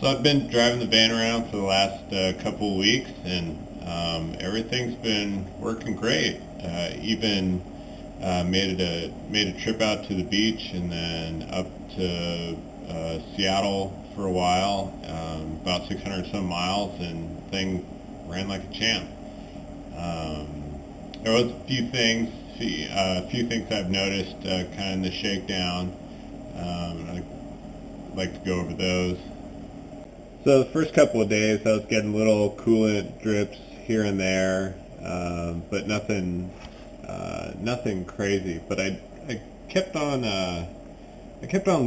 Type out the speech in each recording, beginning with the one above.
So I've been driving the van around for the last couple of weeks, and everything's been working great. Even made a trip out to the beach and then up to Seattle for a while, about 600 some miles, and the thing ran like a champ. There was a few things I've noticed kind of in the shakedown. I'd like to go over those. So the first couple of days I was getting little coolant drips here and there, but nothing crazy. But I kept on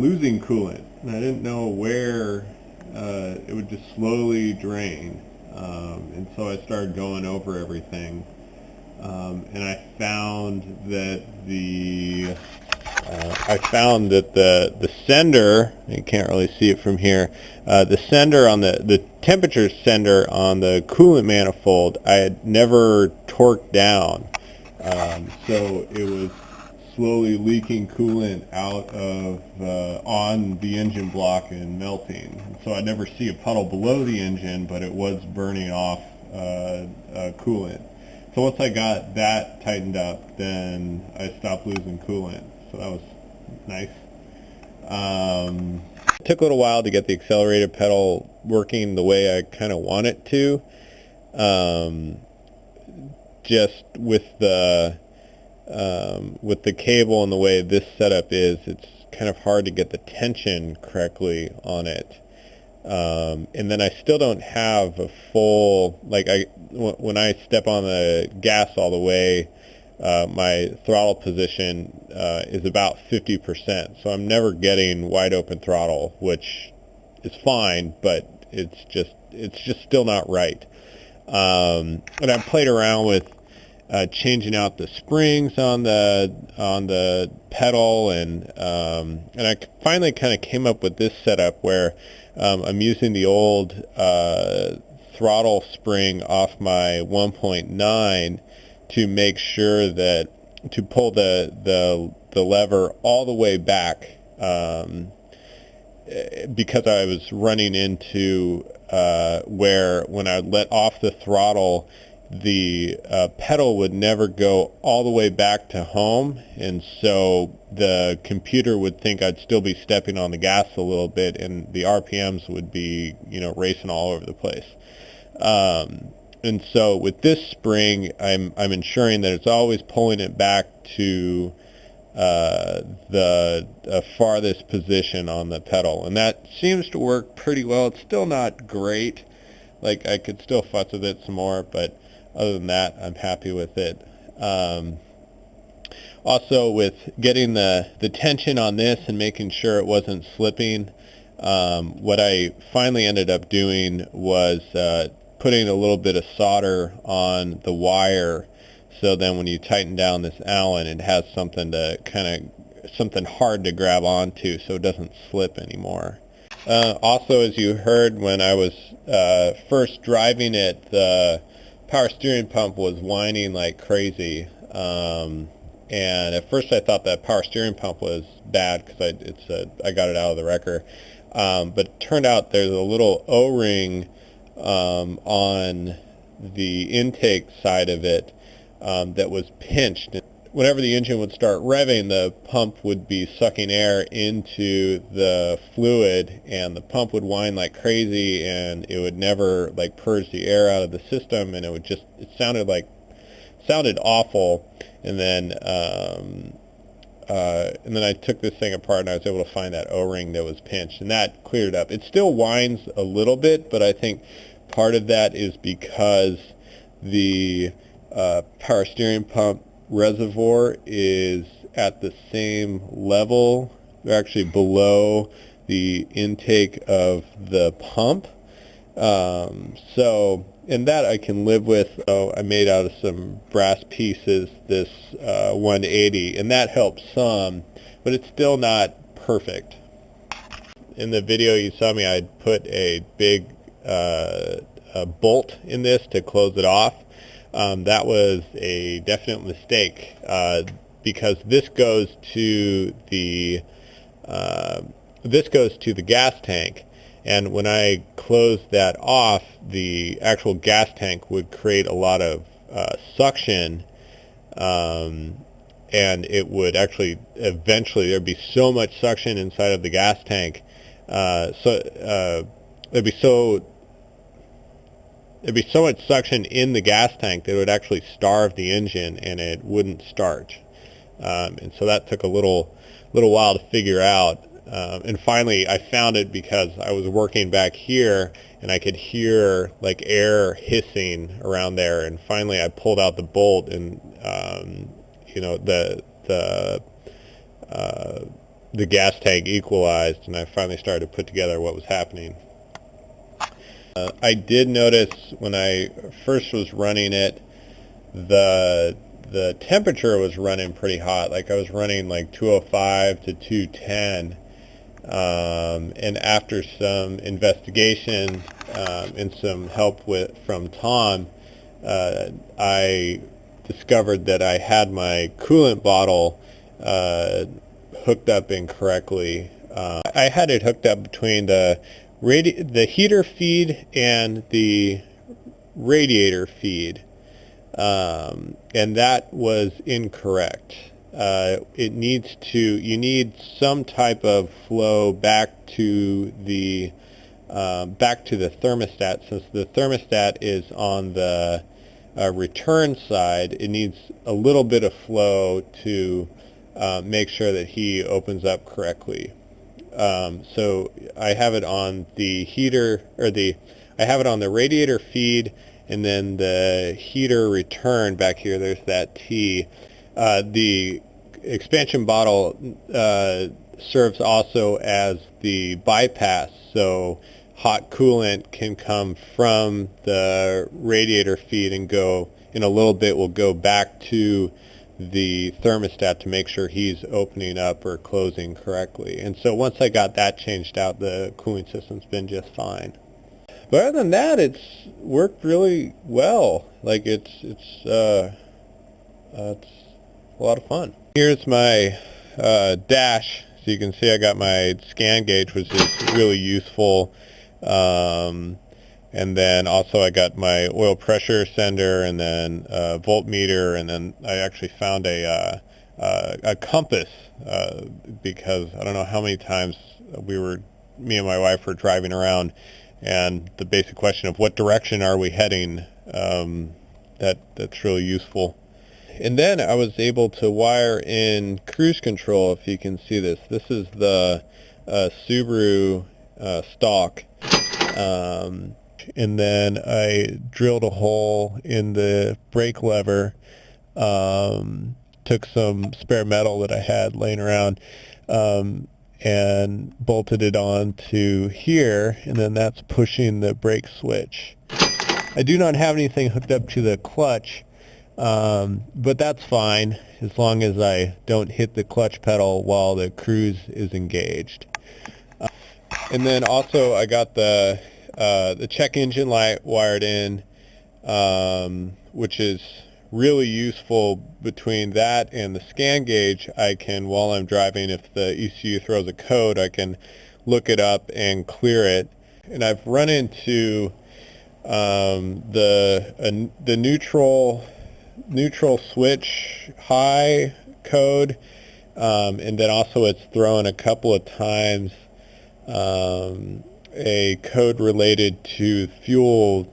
losing coolant, and I didn't know where it would just slowly drain, and so I started going over everything, and I found that the sender, you can't really see it from here, the sender on the temperature sender on the coolant manifold I had never torqued down, so it was slowly leaking coolant out of on the engine block and melting. So I never see a puddle below the engine, but it was burning off coolant. So once I got that tightened up, then I stopped losing coolant. So that was nice. It took a little while to get the accelerator pedal working the way I kind of want it to. Just with the cable and the way this setup is, it's kind of hard to get the tension correctly on it. And then I still don't have a full, when I step on the gas all the way, my throttle position is about 50%, so I'm never getting wide open throttle, which is fine, but it's just still not right. And I've played around with changing out the springs on the pedal, and I finally kind of came up with this setup where I'm using the old throttle spring off my 1.9 to make sure that to pull the lever all the way back, because I was running into where when I let off the throttle, the pedal would never go all the way back to home, and so the computer would think I'd still be stepping on the gas a little bit, and the RPMs would be, racing all over the place. And so with this spring, I'm ensuring that it's always pulling it back to the farthest position on the pedal, and that seems to work pretty well. It's still not great. Like, I could still fuss with it some more, but other than that, I'm happy with it. Also, with getting the tension on this and making sure it wasn't slipping, what I finally ended up doing was putting a little bit of solder on the wire, so then when you tighten down this Allen, it has something hard to grab onto, so it doesn't slip anymore. Also, as you heard when I was first driving it, the power steering pump was whining like crazy, and at first I thought that power steering pump was bad because I got it out of the wrecker, but it turned out there's a little O-ring on the intake side of it that was pinched. Whenever the engine would start revving, the pump would be sucking air into the fluid, and the pump would whine like crazy, and it would never purge the air out of the system, and it sounded awful. And then I took this thing apart, and I was able to find that O-ring that was pinched, and that cleared it up. It still whines a little bit, but I think part of that is because the power steering pump reservoir is at the same level, they're actually below the intake of the pump, and that I can live with. I made out of some brass pieces this 180, and that helps some, but it's still not perfect. In the video you saw me, I'd put a big bolt in this to close it off. That was a definite mistake, because this goes to the gas tank, and when I closed that off, the actual gas tank would create a lot of suction, and it would actually eventually, there'd be so much suction inside of the gas tank, there'd be so much suction in the gas tank that it would actually starve the engine and it wouldn't start. And so that took a little while to figure out. And finally I found it because I was working back here and I could hear like air hissing around there, and finally I pulled out the bolt, and the gas tank equalized, and I finally started to put together what was happening. I did notice when I first was running it, the temperature was running pretty hot. Like I was running like 205 to 210, and after some investigation and some help from Tom, I discovered that I had my coolant bottle hooked up incorrectly. I had it hooked up between the heater feed and the radiator feed, and that was incorrect. You need some type of flow back to the thermostat. Since the thermostat is on the return side, it needs a little bit of flow to make sure that he opens up correctly. So I have it on the heater, I have it on the radiator feed, and then the heater return back here, there's that T. The expansion bottle serves also as the bypass, so hot coolant can come from the radiator feed and go, in a little bit, will go back to the thermostat to make sure he's opening up or closing correctly. And so once I got that changed out, the cooling system's been just fine. But other than that, it's worked really well. Like it's a lot of fun. Here's my dash. So you can see I got my scan gauge, which is really useful. And then also I got my oil pressure sender, and then a voltmeter, and then I actually found a compass because I don't know how many times me and my wife were driving around, and the basic question of what direction are we heading, that's really useful. And then I was able to wire in cruise control. If you can see this, this is the Subaru stock. And then I drilled a hole in the brake lever, took some spare metal that I had laying around, and bolted it onto here, and then that's pushing the brake switch. I do not have anything hooked up to the clutch, but that's fine as long as I don't hit the clutch pedal while the cruise is engaged. And then also I got the check engine light wired in, which is really useful. Between that and the scan gauge, I can, while I'm driving, if the ECU throws a code, I can look it up and clear it. And I've run into the neutral switch high code, and then also it's thrown a couple of times a code related to fuel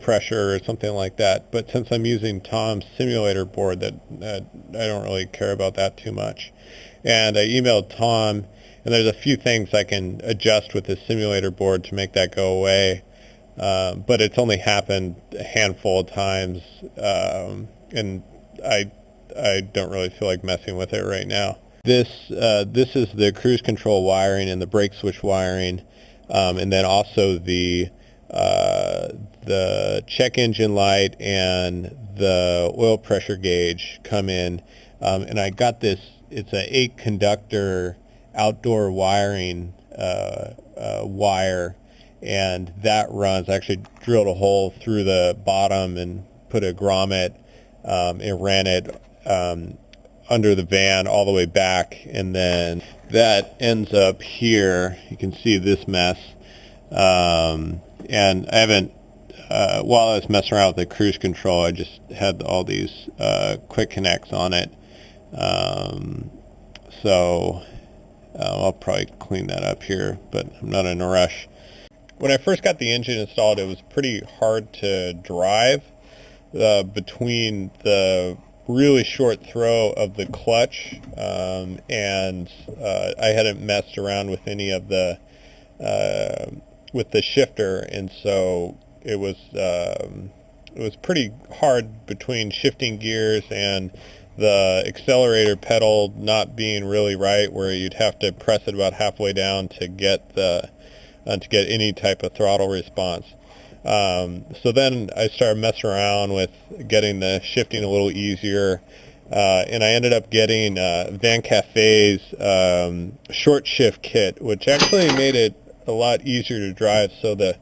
pressure or something like that. But since I'm using Tom's simulator board, that I don't really care about that too much. And I emailed Tom, and there's a few things I can adjust with the simulator board to make that go away. But it's only happened a handful of times, and I don't really feel like messing with it right now. This is the cruise control wiring and the brake switch wiring, and then also the check engine light and the oil pressure gauge come in, and I got this. It's a 8 conductor outdoor wiring wire, and that runs. I actually drilled a hole through the bottom and put a grommet and ran it under the van all the way back, and then that ends up here. You can see this mess. And I haven't, while I was messing around with the cruise control, I just had all these quick connects on it. So I'll probably clean that up here, but I'm not in a rush. When I first got the engine installed, it was pretty hard to drive between the really short throw of the clutch, and I hadn't messed around with any of the with the shifter, and so it was pretty hard between shifting gears and the accelerator pedal not being really right, where you'd have to press it about halfway down to get any type of throttle response. So then I started messing around with getting the shifting a little easier, and I ended up getting Van Cafe's short shift kit, which actually made it a lot easier to drive. So the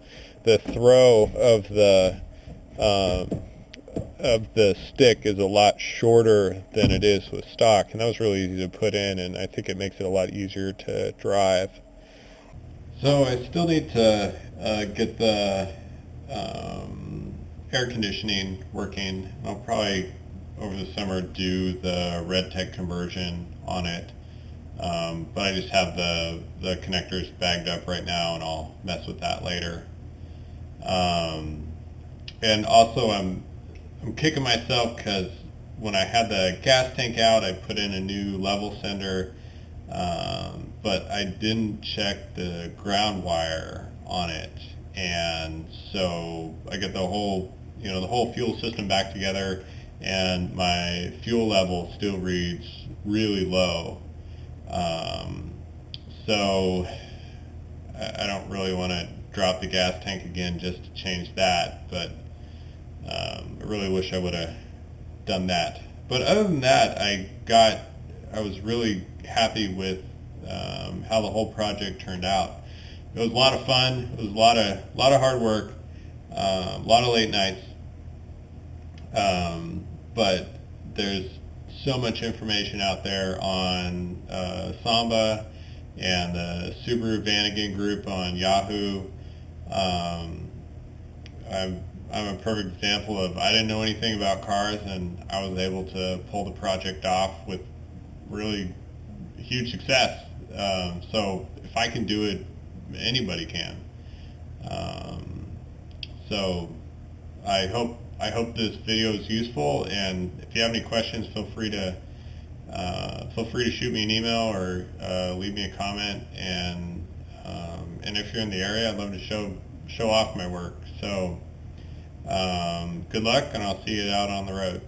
throw of the stick is a lot shorter than it is with stock, and that was really easy to put in, and I think it makes it a lot easier to drive. So I still need to get the air conditioning working. I'll probably over the summer do the red tech conversion on it, but I just have the connectors bagged up right now, and I'll mess with that later. And also I'm kicking myself because when I had the gas tank out, I put in a new level sender, but I didn't check the ground wire on it, and so I get the whole fuel system back together, and my fuel level still reads really low. So I don't really want to drop the gas tank again just to change that, but I really wish I would have done that. But other than that, I was really happy with how the whole project turned out. It was a lot of fun. It was a lot of hard work, a lot of late nights. But there's so much information out there on Samba and the Subaru Vanagon group on Yahoo. I'm a perfect example of I didn't know anything about cars, and I was able to pull the project off with really huge success. So if I can do it, anybody can. So I hope this video is useful, and if you have any questions, feel free to shoot me an email or leave me a comment. And if you're in the area, I'd love to show off my work. So good luck, and I'll see you out on the road.